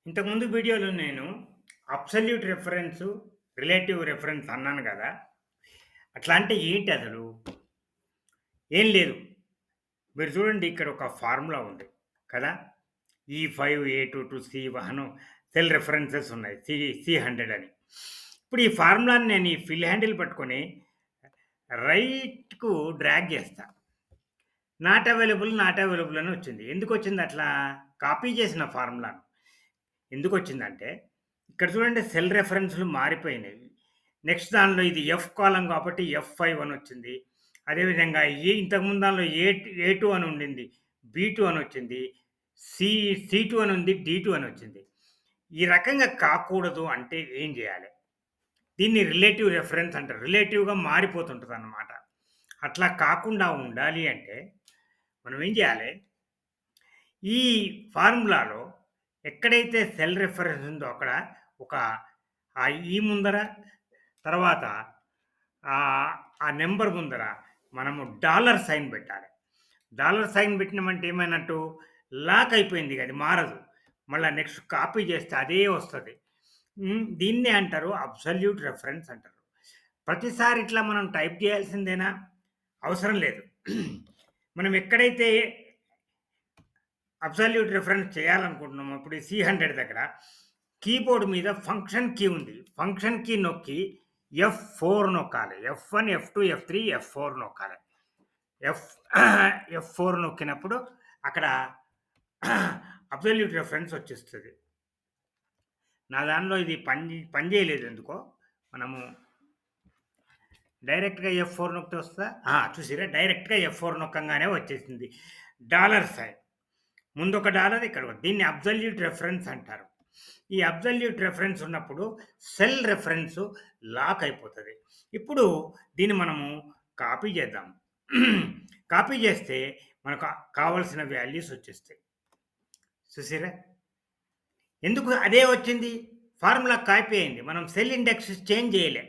ఇంతకుముందు వీడియోలో నేను అబ్సల్యూట్ రిఫరెన్సు, రిలేటివ్ రిఫరెన్స్ అన్నాను గదా! అట్లా అంటే ఏంటి అసలు? ఏం లేదు. మీరు చూడండి ఇక్కడ ఒక ఫార్ములా ఉంది కదా! E5, A2 to C1 cell references ఉన్నాయి. C100 అని. ఇప్పుడు ఈ ఫార్ములాని నేను ఈ ఫిల్ హ్యాండిల్ పట్టుకొని రైట్‌కు డ్రాగ్ చేస్తా. నాట్ అవైలబుల్ అని వచ్చింది. ఎందుకొచ్చింది అట్లా? కాపీ చేసిన ఫార్ములాను. ఎందుకొచ్చిందంటే, ఇక్కడ చూడండి సెల్ రెఫరెన్స్‌లు మారిపోయినాయి. నెక్స్ట్ దానిలో ఇది ఎఫ్ కాలమ్ కాబట్టి ఎఫ్5 అనొచ్చింది. అదేవిధంగా ఇంతకుముందు దానిలో ఏ2 అని ఉండింది. బీ2 అనొచ్చింది. సి2 అని ఉంది. డి2 అనొచ్చింది. ఈ రకంగా కాకూడదు అంటే ఏం జేయాలి? దీన్ని రిలేటివ్ రిఫరెన్స్ అంటారు. రిలేటివ్‌గా మారిపోతుంటదనమాట. అట్లా కాకుండా ఉండాలి అంటే, మనం ఏం జేయాలి? ఈ ఫార్ములాలో ఎక్కడైతే సెల్ రిఫరెన్స్ ఉందో అక్కడ ఒక ఈ ముందర తర్వాత ఆ నంబర్ ముందర మనము డాలర్ సైన్ పెట్టాలి. డాలర్ సైన్ పెట్టినామంటే ఏమైనట్టు లాక్ అయిపోయింది ఇగ అది మారదు. మళ్ళా నెక్స్ట్ కాపీ చేస్తే అదే వస్తది. దీన్నే అంటారు అబ్సల్యూట్ రిఫరెన్స్ అంటారు. ప్రతిసారి ఇట్లా మనం టైప్ చేయాల్సిందేనా? అవసరం లేదు. మనం ఎక్కడైతే అబ్సల్యూట్ రిఫరెన్స్ చేయాలనుకుంటున్నాము. ఇప్పుడు ఈ C100 దగ్గర కీబోర్డ్ మీద ఫంక్షన్ కీ ఉంది. ఫంక్షన్ కీ నొక్కి F4 నొక్కాలి. F1, F2, F3, F4 నొక్కాలి. F F4 నొక్కినప్పుడు అక్కడ అబ్సల్యూట్ రిఫరెన్స్ వచ్చేస్తది. నా దానిలో ఇది పని చేయలేదు ఎందుకో. మనము డైరెక్ట్‌గా F4 నొక్కితే వస్తదా? చూసిర్రా డైరెక్ట్‌గా F4 నొక్కంగానే వచ్చేసింది. Dollar sign. ముందొక డాలర్ ఇక్కడ దీన్ని అబ్సల్యూట్ రిఫరెన్స్ అంటారు. ఈ అబ్సల్యూట్ రిఫరెన్స్ ఉన్నప్పుడు సెల్ రిఫరెన్స్ లాక్ అయిపోతది. ఇప్పుడు దీన్ని మనము కాపీ చేద్దాం. కాపీ చేస్తే మనకు కావాల్సిన వాల్యూస్ వచ్చేస్తాయి. చూసారా? ఎందుకు అదే వచ్చింది? ఫార్ములా కాపీ అయింది. మనం సెల్ ఇండెక్స్ చేంజ్ చేయలే.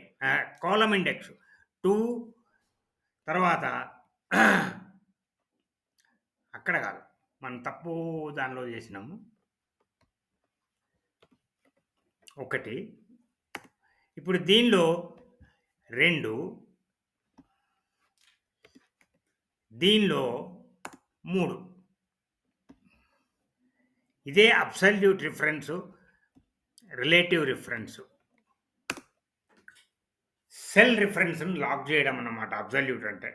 కాలమ్ ఇండెక్స్ 2 తర్వాత అక్కడ కాదు. మనం తప్పు దానిలో చేసినాము. 1 ఇప్పుడు దీనిలో 2 దీనిలో 3 ఇదే absolute reference, relative reference. Cell రిఫరెన్స్‌ని లాక్ చేయడం అన్నమాట అబ్సల్యూట్ అంటే.